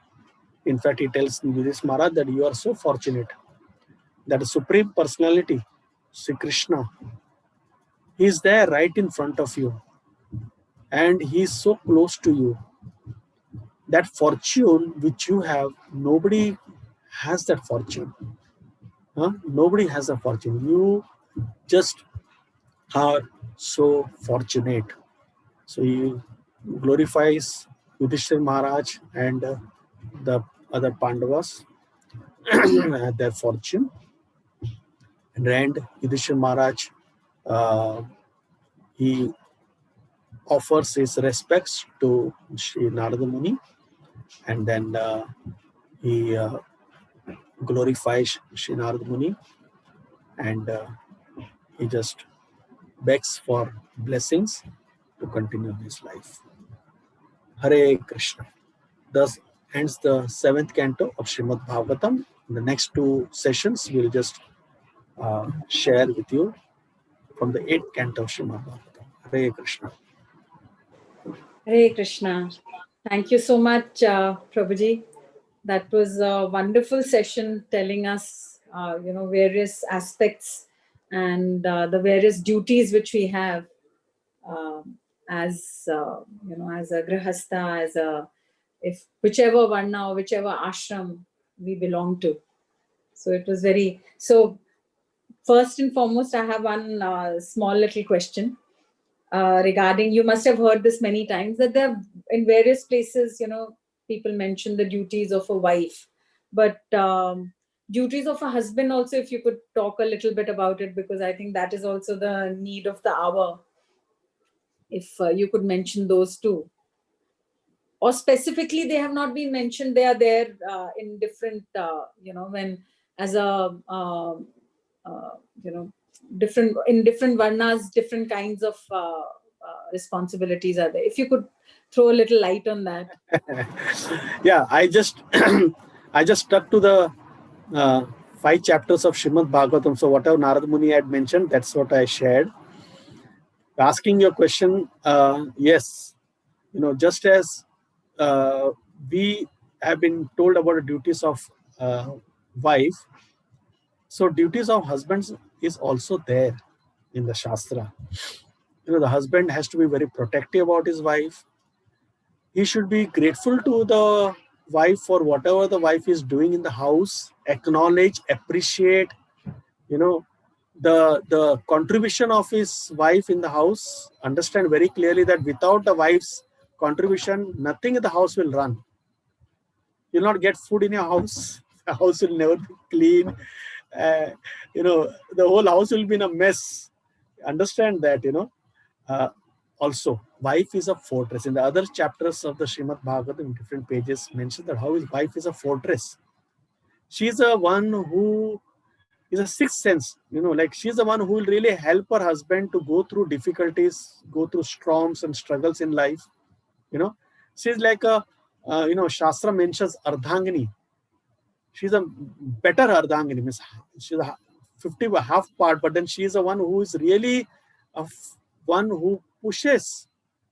In fact, he tells Yudhishthira Maharaj that you are so fortunate that the Supreme Personality, Sri Krishna, he is there right in front of you. And he is so close to you. That fortune which you have, nobody has that fortune. Nobody has a fortune. You just are so fortunate. So he glorifies Yudhishthira Maharaj and the other Pandavas, their fortune. And Yudhishthira Maharaj, he offers his respects to Sri Narada Muni, and then he glorifies Sri Narada Muni, and he just begs for blessings to continue his life. Hare Krishna. Thus ends the 7th canto of Srimad Bhagavatam. In the next 2 sessions, we'll just share with you from the 8th canto of Srimad Bhagavatam. Hare Krishna. Hare Krishna. Thank you so much, Prabhuji. That was a wonderful session telling us, various aspects and the various duties which we have as a grihastha, if whichever varna or whichever ashram we belong to. So it was so first and foremost, I have one small little question. Regarding, you must have heard this many times, that there in various places, people mention the duties of a wife, but duties of a husband also, if you could talk a little bit about it, because I think that is also the need of the hour. If you could mention those two, or specifically they have not been mentioned, they are there in different, when as a different, in different varnas, different kinds of responsibilities are there. If you could throw a little light on that. Yeah, I just stuck to the 5 chapters of Srimad Bhagavatam. So whatever Narad Muni had mentioned, that's what I shared. Asking your question, yes, just as we have been told about the duties of wife, so duties of husbands is also there in the Shastra. The husband has to be very protective about his wife. He should be grateful to the wife for whatever the wife is doing in the house, acknowledge, appreciate, the contribution of his wife in the house, understand very clearly that without the wife's contribution, nothing in the house will run. You'll not get food in your house. The house will never be clean. Uh, the whole house will be in a mess. Understand that, Uh, also, wife is a fortress. In the other chapters of the Srimad Bhagavatam, different pages mention that how his wife is a fortress. She's the one who is a sixth sense, like she's the one who will really help her husband to go through difficulties, go through storms and struggles in life. She's like Shastra mentions Ardhangini. She's a better Ardhangini, means she's a 50 half part, but then she's the one who is really one who pushes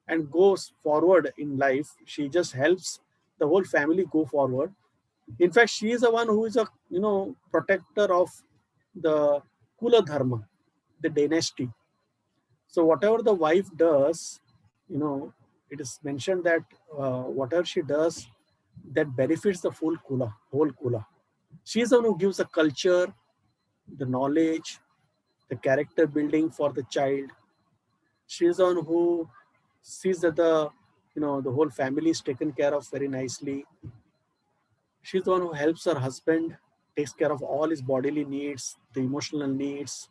and goes forward in life. She just helps the whole family go forward. In fact, she is the one who is a protector of the Kula Dharma, the dynasty. So whatever the wife does, it is mentioned that whatever she does, that benefits the whole Kula. She is the one who gives the culture, the knowledge, the character building for the child. She is the one who sees that the whole family is taken care of very nicely. She's the one who helps her husband, takes care of all his bodily needs, the emotional needs,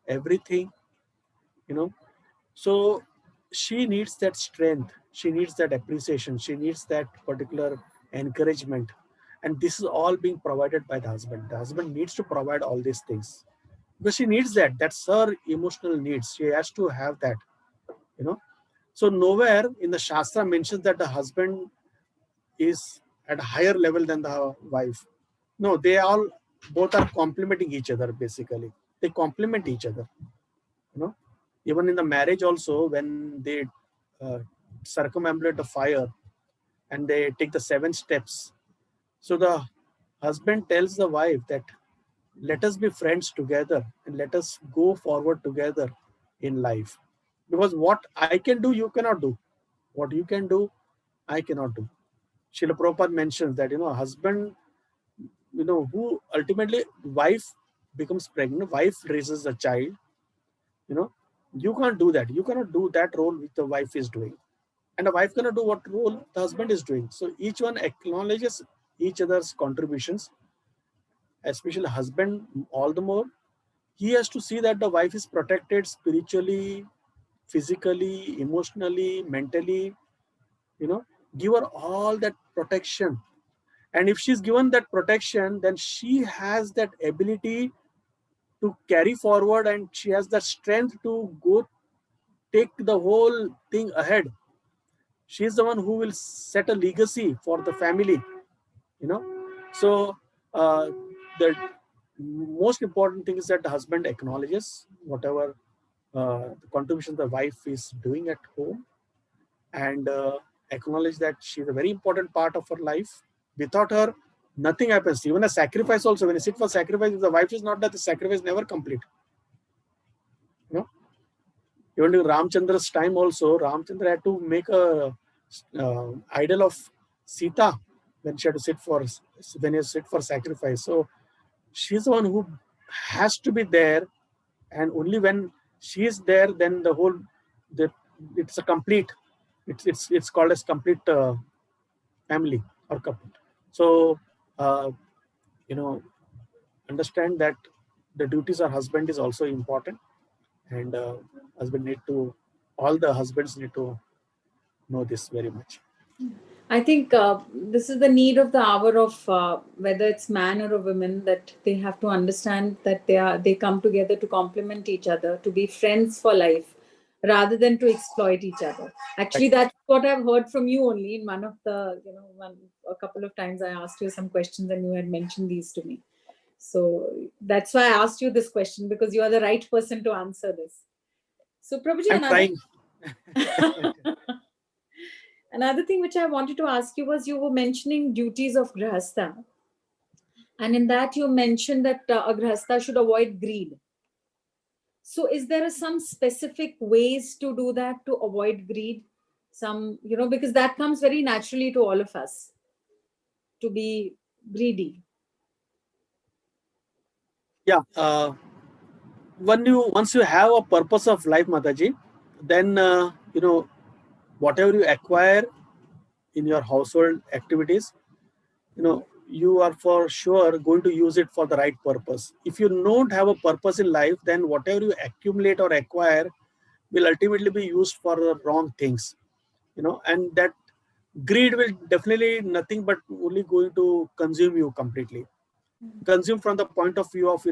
everything, So she needs that strength. She needs that appreciation. She needs that particular encouragement. And this is all being provided by the husband. The husband needs to provide all these things because she needs that. That's her emotional needs. She has to have that, So nowhere in the Shastra mentions that the husband is at a higher level than the wife. No, they all both are complementing each other basically. They complement each other. Even in the marriage also, when they circumambulate the fire and they take the 7 steps. So the husband tells the wife that let us be friends together and let us go forward together in life. Because what I can do, you cannot do. What you can do, I cannot do. Srila Prabhupada mentions that, husband, who ultimately wife becomes pregnant, wife raises a child, you can't do that. You cannot do that role which the wife is doing. And the wife cannot do what role the husband is doing. So each one acknowledges each other's contributions, especially husband all the more. He has to see that the wife is protected spiritually, physically, emotionally, mentally, give her all that protection. And if she's given that protection, then she has that ability to carry forward and she has the strength to go take the whole thing ahead. She's the one who will set a legacy for the family, So the most important thing is that the husband acknowledges whatever the contribution the wife is doing at home and acknowledge that she's a very important part of her life. Without her, nothing happens. Even a sacrifice also, when you sit for sacrifice, if the wife is not there, the sacrifice never complete. Even during Ramchandra's time also, Ramchandra had to make a idol of Sita when she had to sit for sacrifice. So she's the one who has to be there, and only when she is there, then it's a complete. It's called as complete family or couple. So understand that the duties of husband is also important, and all the husbands need to know this very much. I think this is the need of the hour of whether it's man or a woman, that they have to understand that they come together to complement each other, to be friends for life, rather than to exploit each other. Actually, that's what I've heard from you only in one of the, a couple of times I asked you some questions and you had mentioned these to me. So that's why I asked you this question, because you are the right person to answer this. So Prabhuji, I'm trying. Another thing which I wanted to ask you was, you were mentioning duties of grihastha. And in that you mentioned that a grihastha should avoid greed. So is there some specific ways to do that, to avoid greed? Some, because that comes very naturally to all of us. to be greedy? Yeah. Once you have a purpose of life, Mataji, then whatever you acquire in your household activities, you are for sure going to use it for the right purpose. If you don't have a purpose in life, then whatever you accumulate or acquire will ultimately be used for the wrong things. And that greed will definitely nothing but only going to consume you completely. Consume from the point of view of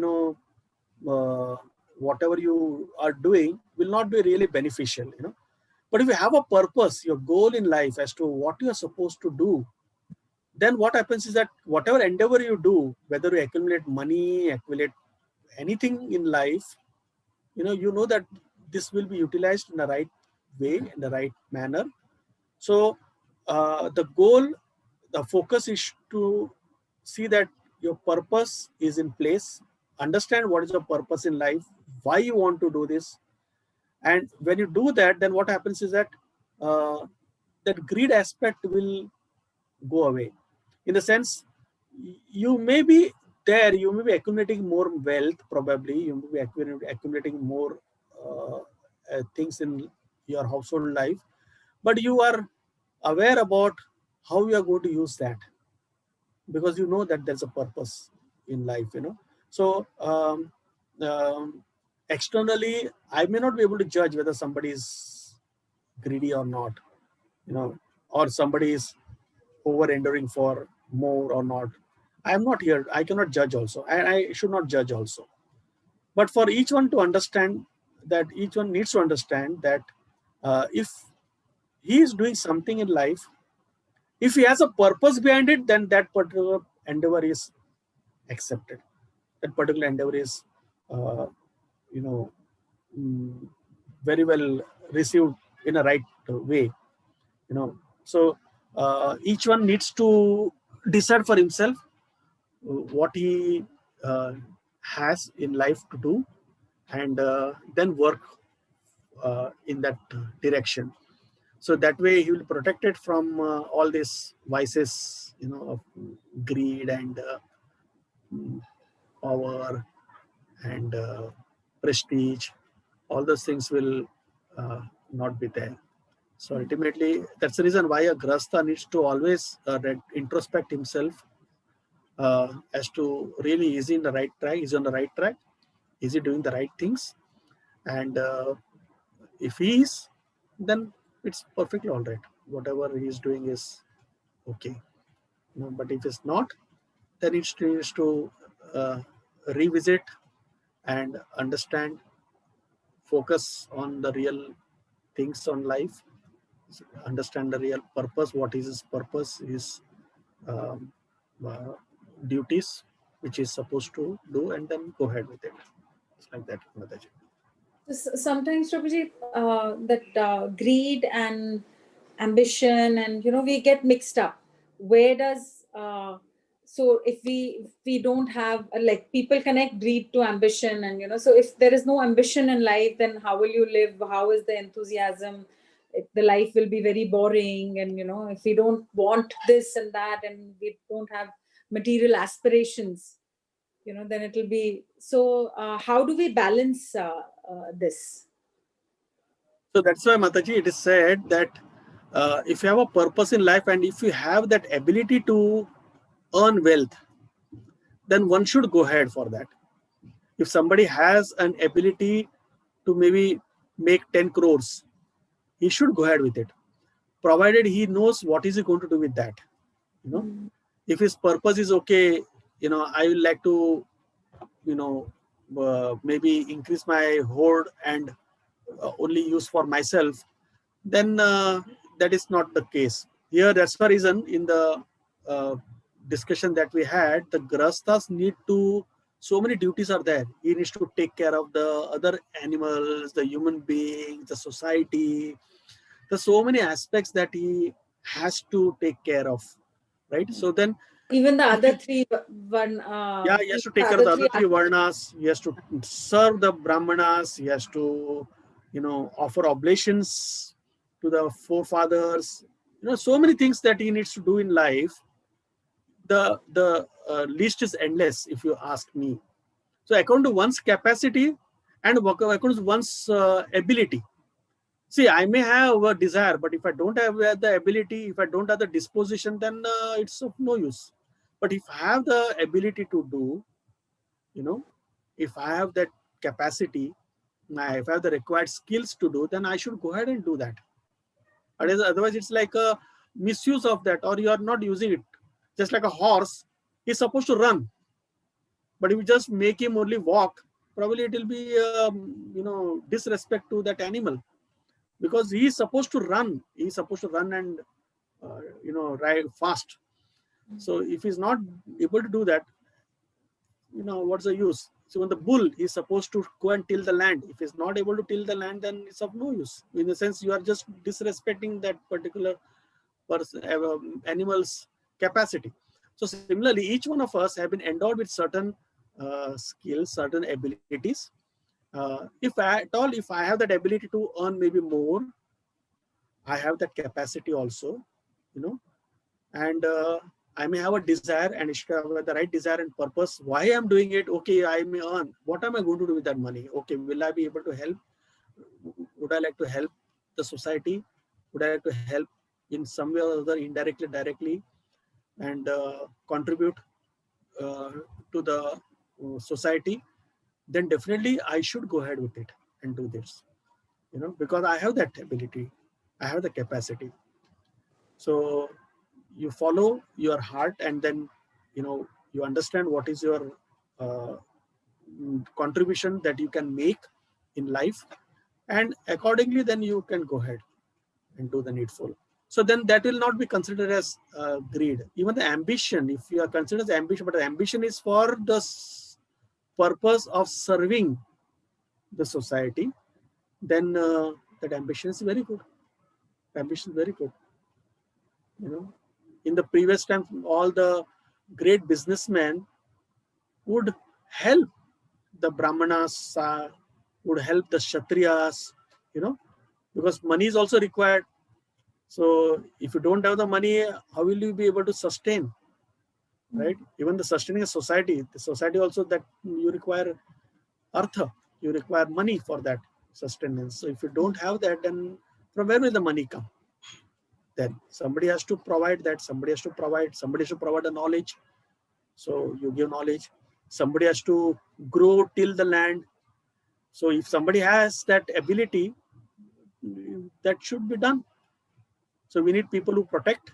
uh, whatever you are doing will not be really beneficial. But if you have a purpose, your goal in life as to what you are supposed to do, then what happens is that whatever endeavor you do, whether you accumulate money, accumulate anything in life, you know that this will be utilized in the right way, in the right manner. So the goal, the focus is to see that your purpose is in place, understand what is your purpose in life, why you want to do this. And when you do that, then what happens is that that greed aspect will go away. In the sense, you may be there, you may be accumulating more wealth, probably, you may be accumulating more things in your household life, but you are aware about how you are going to use that, because you know that there's a purpose in life. So um, externally, I may not be able to judge whether somebody is greedy or not, or somebody is over enduring for more or not. I am not here, I cannot judge also, and I should not judge also. But for each one to understand, that each one needs to understand that if he is doing something in life, if he has a purpose behind it, then that particular endeavor is accepted. That particular endeavor is, uh, you know, mm, very well received in a right way. So each one needs to decide for himself what he uh, has in life to do, and then work in that direction. So that way he will be protected from all these vices, of greed and mm, power and prestige. All those things will not be there. So ultimately, that's the reason why a grasta needs to always introspect himself as to really, is he in the right track? Is he on the right track? Is he doing the right things? And if he is, then it's perfectly all right. Whatever he is doing is okay. But if it's not, then it needs to revisit and understand, focus on the real things on life, understand the real purpose, what is his purpose, his um, uh, duties, which is supposed to do, and then go ahead with it. It's like that, Mataji. Sometimes, Prabhuji, that greed and ambition, and we get mixed up. Where does so if we don't have like, people connect greed to ambition, and so if there is no ambition in life, then how will you live? How is the enthusiasm? The life will be very boring, and if we don't want this and that, and we don't have material aspirations, then it will be so. How do we balance this? So that's why, Mataji, it is said that if you have a purpose in life and if you have that ability to earn wealth, then one should go ahead for that. If somebody has an ability to maybe make 10 crores, he should go ahead with it, provided he knows what is he going to do with that. If his purpose is okay, I will like to, maybe increase my hoard and only use for myself, then that is not the case. Here, that's the reason in the uh, discussion that we had, the grastas need to, so many duties are there. He needs to take care of the other animals, the human beings, the society. There's so many aspects that he has to take care of, right? So then, Even the other three yeah, he has to the take care of the other three three varnas. He has to serve the brahmanas. He has to, offer oblations to the forefathers. So many things that he needs to do in life. the list is endless, if you ask me. So according to one's capacity and according to one's ability. See, I may have a desire, but if I don't have the ability, if I don't have the disposition, then it's of no use. But if I have the ability to do, if I have that capacity, if I have the required skills to do, then I should go ahead and do that. Otherwise, it's like a misuse of that, or you are not using it. Just like a horse is supposed to run, but if you just make him only walk, probably it will be disrespect to that animal, because he is supposed to run. He is supposed to run and ride fast. So if he's not able to do that, what's the use? So when the bull is supposed to go and till the land, if he's not able to till the land, then it's of no use. In the sense, you are just disrespecting that particular person, animal's capacity. So similarly, each one of us have been endowed with certain skills, certain abilities. If I have that ability to earn maybe more, I have that capacity also, and I may have a desire, and if I have the right desire and purpose, why I'm doing it, okay, I may earn. What am I going to do with that money? Okay, will I be able to help? Would I like to help the society? Would I like to help in some way or other, indirectly, directly, and contribute to the society? Then definitely I should go ahead with it and do this, because I have that ability, I have the capacity. So you follow your heart, and then you understand what is your contribution that you can make in life, and accordingly then you can go ahead and do the needful. So then that will not be considered as greed. Even the ambition, if you are considered as ambition, but the ambition is for the purpose of serving the society, then that ambition is very good. Ambition is very good. In the previous time, all the great businessmen would help the Brahmanas, would help the Kshatriyas, because money is also required. So if you don't have the money, how will you be able to sustain, right? Even the sustaining a society, the society also, that you require artha, you require money for that sustenance. So if you don't have that, then from where will the money come? Then somebody has to provide that, somebody has to provide the knowledge. So you give knowledge. Somebody has to grow till the land. So if somebody has that ability, that should be done. So we need people who protect,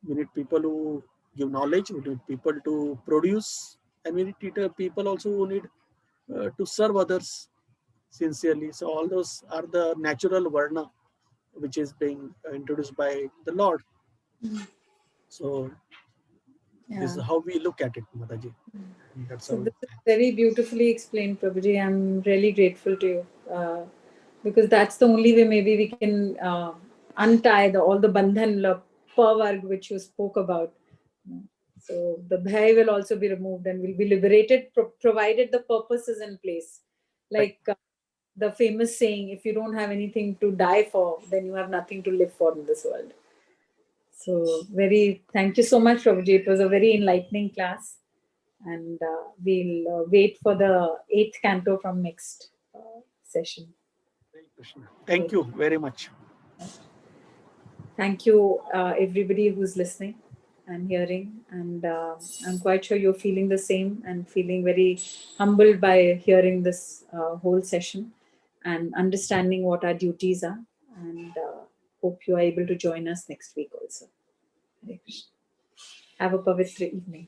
we need people who give knowledge, we need people to produce, and we need people also who need to serve others sincerely. So all those are the natural varna which is being introduced by the Lord. So this is how we look at it, Mataji. That's So how this is very beautifully explained, Prabhuji. I'm really grateful to you, because that's the only way maybe we can untie all the bandhan, pavarg which you spoke about. So the bhai will also be removed and will be liberated, provided the purpose is in place. Like the famous saying, if you don't have anything to die for, then you have nothing to live for in this world. So thank you so much, Prabhuji. It was a very enlightening class. And we'll wait for the 8th canto from next session. Thank you very much. Thank you, everybody who's listening and hearing. And I'm quite sure you're feeling the same and feeling very humbled by hearing this whole session and understanding what our duties are. And hope you are able to join us next week also. Hare Krishna. Have a pavitra evening.